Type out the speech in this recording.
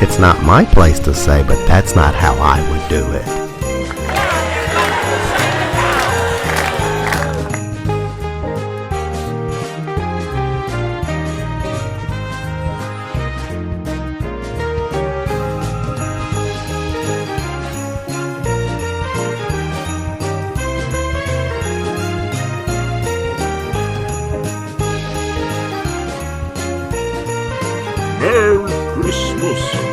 It's not my place to say, but that's not how I would do it. Merry Christmas!